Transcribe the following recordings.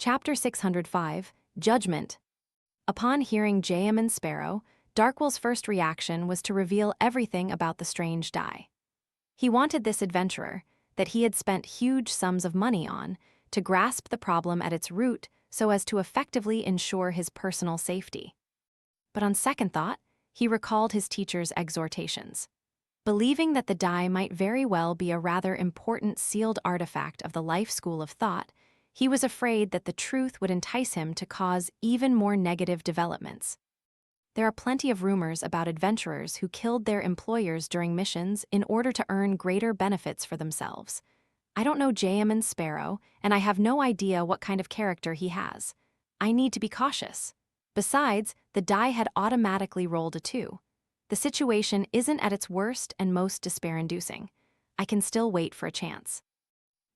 Chapter 605, Judgment. Upon hearing J.M. Sparrow, Darkwill's first reaction was to reveal everything about the strange die. He wanted this adventurer, that he had spent huge sums of money on, to grasp the problem at its root so as to effectively ensure his personal safety. But on second thought, he recalled his teacher's exhortations. Believing that the die might very well be a rather important sealed artifact of the life school of thought, he was afraid that the truth would entice him to cause even more negative developments. There are plenty of rumors about adventurers who killed their employers during missions in order to earn greater benefits for themselves. I don't know J.M. Sparrow, and I have no idea what kind of character he has. I need to be cautious. Besides, the die had automatically rolled a 2. The situation isn't at its worst and most despair-inducing. I can still wait for a chance.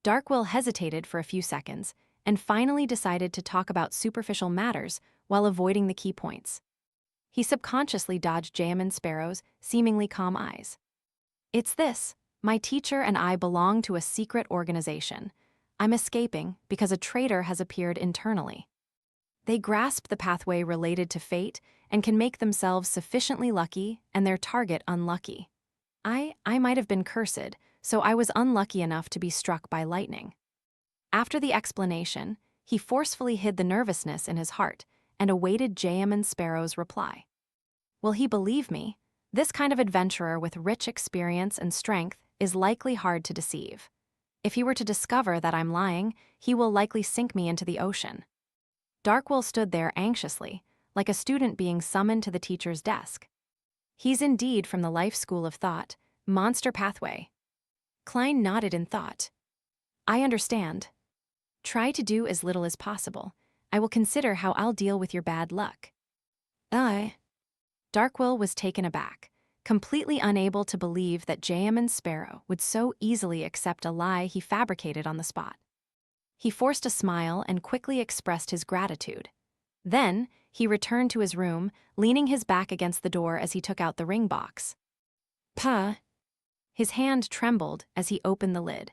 Darkwill hesitated for a few seconds and finally decided to talk about superficial matters while avoiding the key points. He subconsciously dodged J.M. Sparrow's seemingly calm eyes. "It's this. My teacher and I belong to a secret organization. I'm escaping because a traitor has appeared internally. They grasp the pathway related to fate and can make themselves sufficiently lucky and their target unlucky. I might have been cursed, so I was unlucky enough to be struck by lightning." After the explanation, he forcefully hid the nervousness in his heart and awaited J.M. Sparrow's reply. Will he believe me? This kind of adventurer with rich experience and strength is likely hard to deceive. If he were to discover that I'm lying, he will likely sink me into the ocean. Darkwill stood there anxiously, like a student being summoned to the teacher's desk. He's indeed from the life school of thought, Monster Pathway. Klein nodded in thought. I understand. Try to do as little as possible. I will consider how I'll deal with your bad luck. Darkwill was taken aback, completely unable to believe that J.M. Sparrow would so easily accept a lie he fabricated on the spot. He forced a smile and quickly expressed his gratitude. Then, he returned to his room, leaning his back against the door as he took out the ring box. "Pa." His hand trembled as he opened the lid,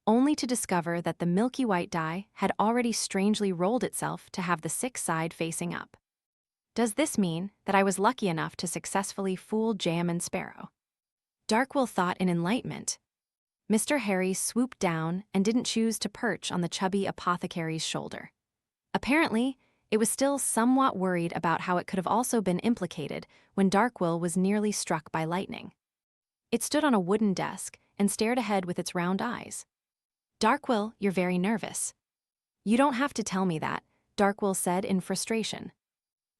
only to discover that the milky white die had already strangely rolled itself to have the 6th side facing up. Does this mean that I was lucky enough to successfully fool J.M. Sparrow? Darkwill thought in enlightenment. Mr. Harry swooped down and didn't choose to perch on the chubby apothecary's shoulder. Apparently, it was still somewhat worried about how it could have also been implicated when Darkwill was nearly struck by lightning. It stood on a wooden desk and stared ahead with its round eyes. "Darkwill, you're very nervous." "You don't have to tell me that," Darkwill said in frustration.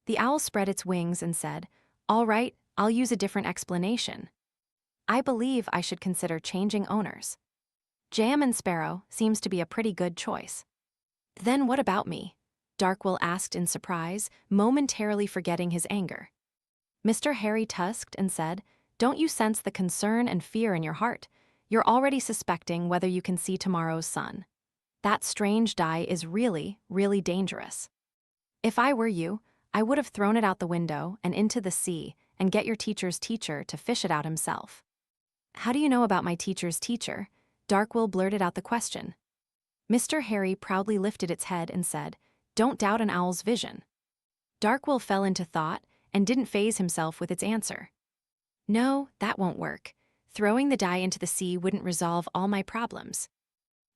The owl spread its wings and said, "All right, I'll use a different explanation. I believe I should consider changing owners. J.M. Sparrow seems to be a pretty good choice." "Then what about me?" Darkwill asked in surprise, momentarily forgetting his anger. Mr. Harry tusked and said, "Don't you sense the concern and fear in your heart? You're already suspecting whether you can see tomorrow's sun. That strange die is really, really dangerous. If I were you, I would have thrown it out the window and into the sea and get your teacher's teacher to fish it out himself." "How do you know about my teacher's teacher?" Darkwill blurted out the question. Mr. Harry proudly lifted its head and said, "Don't doubt an owl's vision." Darkwill fell into thought and didn't faze himself with its answer. "No, that won't work. Throwing the die into the sea wouldn't resolve all my problems.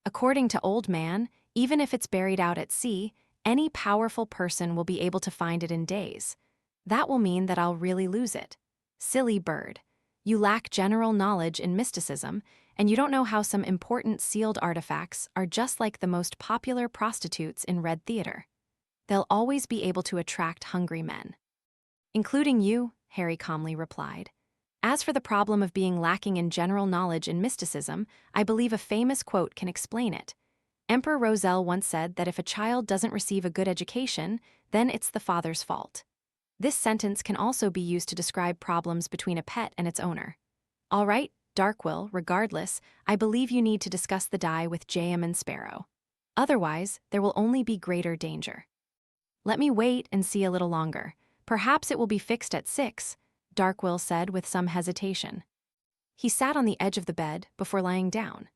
According to Old Man, even if it's buried out at sea, any powerful person will be able to find it in days. That will mean that I'll really lose it. Silly bird. You lack general knowledge in mysticism, and you don't know how some important sealed artifacts are just like the most popular prostitutes in Red Theater. They'll always be able to attract hungry men." "Including you," Harry calmly replied. "As for the problem of being lacking in general knowledge in mysticism, I believe a famous quote can explain it. Emperor Roselle once said that if a child doesn't receive a good education, then it's the father's fault. This sentence can also be used to describe problems between a pet and its owner. All right, Darkwill, regardless, I believe you need to discuss the die with J.M. Sparrow. Otherwise, there will only be greater danger." "Let me wait and see a little longer. Perhaps it will be fixed at 6, Darkwill said with some hesitation. He sat on the edge of the bed before lying down.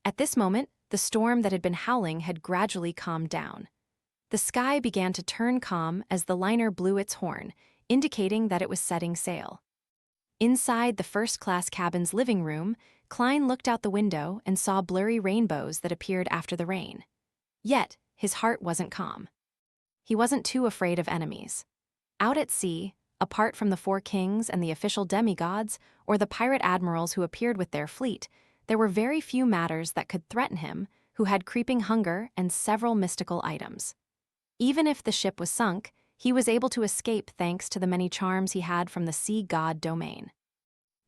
At this moment, the storm that had been howling had gradually calmed down. The sky began to turn calm as the liner blew its horn, indicating that it was setting sail. Inside the first-class cabin's living room, Klein looked out the window and saw blurry rainbows that appeared after the rain. Yet, his heart wasn't calm. He wasn't too afraid of enemies. Out at sea, apart from the four kings and the official demigods, or the pirate admirals who appeared with their fleet, there were very few matters that could threaten him, who had creeping hunger and several mystical items. Even if the ship was sunk, he was able to escape thanks to the many charms he had from the sea god domain.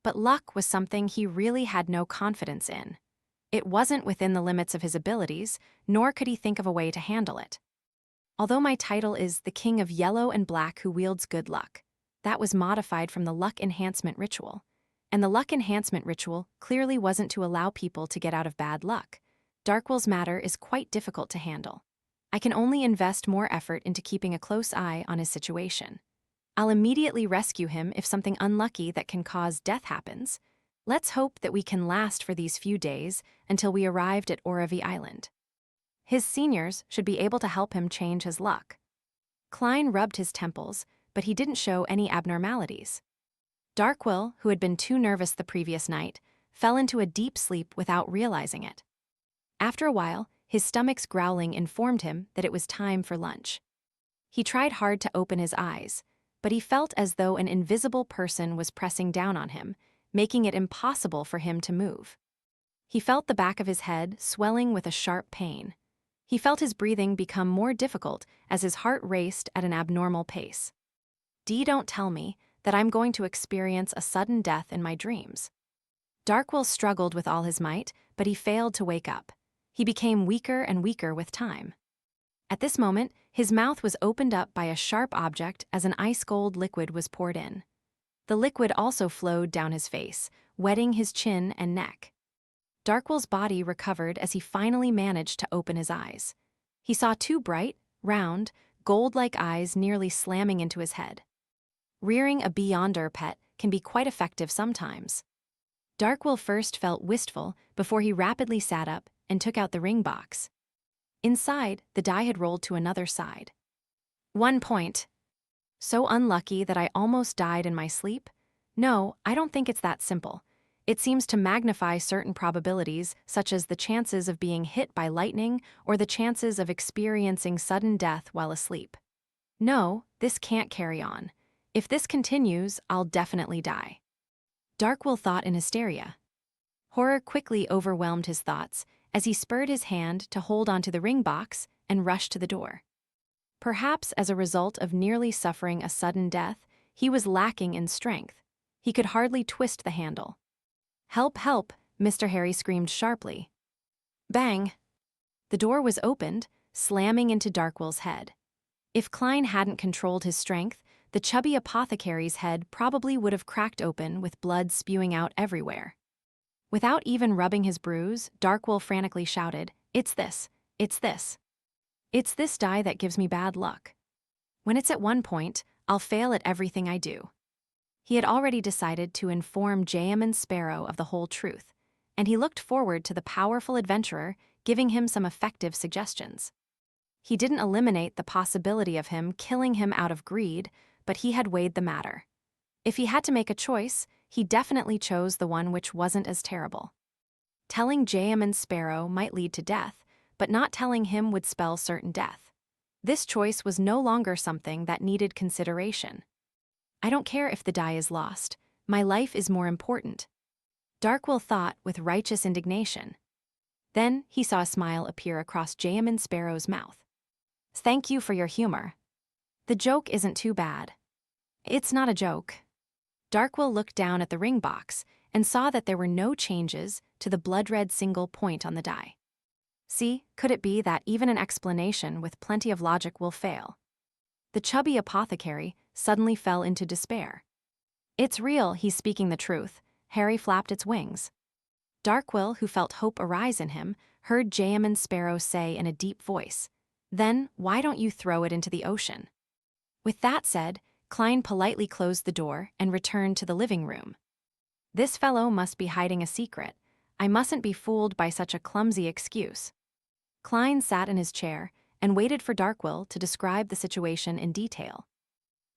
But luck was something he really had no confidence in. It wasn't within the limits of his abilities, nor could he think of a way to handle it. Although my title is the King of Yellow and Black who wields good luck, that was modified from the luck enhancement ritual. And the luck enhancement ritual clearly wasn't to allow people to get out of bad luck. Darkwill's matter is quite difficult to handle. I can only invest more effort into keeping a close eye on his situation. I'll immediately rescue him if something unlucky that can cause death happens. Let's hope that we can last for these few days until we arrived at Oravi Island. His seniors should be able to help him change his luck. Klein rubbed his temples, but he didn't show any abnormalities. Darkwill, who had been too nervous the previous night, fell into a deep sleep without realizing it. After a while, his stomach's growling informed him that it was time for lunch. He tried hard to open his eyes, but he felt as though an invisible person was pressing down on him, making it impossible for him to move. He felt the back of his head swelling with a sharp pain. He felt his breathing become more difficult as his heart raced at an abnormal pace. Don't tell me that I'm going to experience a sudden death in my dreams. Darkwill struggled with all his might, but he failed to wake up. He became weaker and weaker with time. At this moment, his mouth was opened up by a sharp object as an ice-cold liquid was poured in. The liquid also flowed down his face, wetting his chin and neck. Darkwill's body recovered as he finally managed to open his eyes. He saw two bright, round, gold-like eyes nearly slamming into his head. Rearing a Beyonder pet can be quite effective sometimes. Darkwill first felt wistful before he rapidly sat up and took out the ring box. Inside, the die had rolled to another side. 1 point. So unlucky that I almost died in my sleep? No, I don't think it's that simple. It seems to magnify certain probabilities, such as the chances of being hit by lightning or the chances of experiencing sudden death while asleep. No, this can't carry on. If this continues, I'll definitely die. Darkwill thought in hysteria. Horror quickly overwhelmed his thoughts as he spurred his hand to hold onto the ring box and rushed to the door. Perhaps as a result of nearly suffering a sudden death, he was lacking in strength. He could hardly twist the handle. "Help, help!" Mr. Harry screamed sharply. Bang! The door was opened, slamming into Darkwill's head. If Klein hadn't controlled his strength, the chubby apothecary's head probably would have cracked open with blood spewing out everywhere. Without even rubbing his bruise, Darkwill frantically shouted, "It's this! It's this! It's this die that gives me bad luck. When it's at 1 point, I'll fail at everything I do." He had already decided to inform Jamin Sparrow of the whole truth, and he looked forward to the powerful adventurer giving him some effective suggestions. He didn't eliminate the possibility of him killing him out of greed, but he had weighed the matter. If he had to make a choice, he definitely chose the one which wasn't as terrible. Telling Jamin Sparrow might lead to death, but not telling him would spell certain death. This choice was no longer something that needed consideration. I don't care if the die is lost. My life is more important. Darkwill thought with righteous indignation. Then he saw a smile appear across Jamin Sparrow's mouth. "Thank you for your humor. The joke isn't too bad." "It's not a joke." Darkwill looked down at the ring box and saw that there were no changes to the blood-red single point on the die. See, could it be that even an explanation with plenty of logic will fail? The chubby apothecary suddenly fell into despair. "It's real, he's speaking the truth." Harry flapped its wings. Darkwill, who felt hope arise in him, heard Jamin Sparrow say in a deep voice, "Then why don't you throw it into the ocean?" With that said, Klein politely closed the door and returned to the living room. This fellow must be hiding a secret. I mustn't be fooled by such a clumsy excuse. Klein sat in his chair and waited for Darkwill to describe the situation in detail.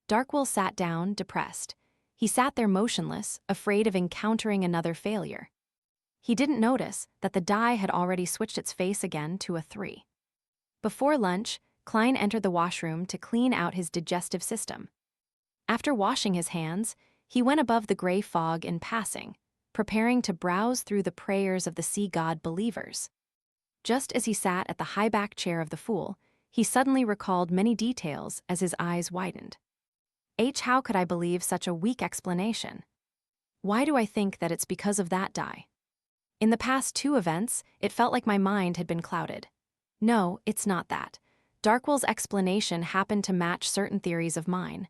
Darkwill sat down, depressed. He sat there motionless, afraid of encountering another failure. He didn't notice that the die had already switched its face again to a 3. Before lunch, Klein entered the washroom to clean out his digestive system. After washing his hands, he went above the gray fog in passing, preparing to browse through the prayers of the sea god believers. Just as he sat at the high-back chair of the fool, he suddenly recalled many details as his eyes widened. How could I believe such a weak explanation? Why do I think that it's because of that die? In the past 2 events, it felt like my mind had been clouded. No, it's not that. Darkwill's explanation happened to match certain theories of mine.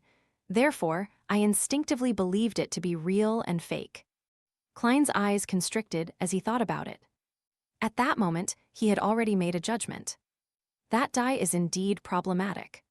Therefore, I instinctively believed it to be real and fake. Klein's eyes constricted as he thought about it. At that moment, he had already made a judgment. That die is indeed problematic.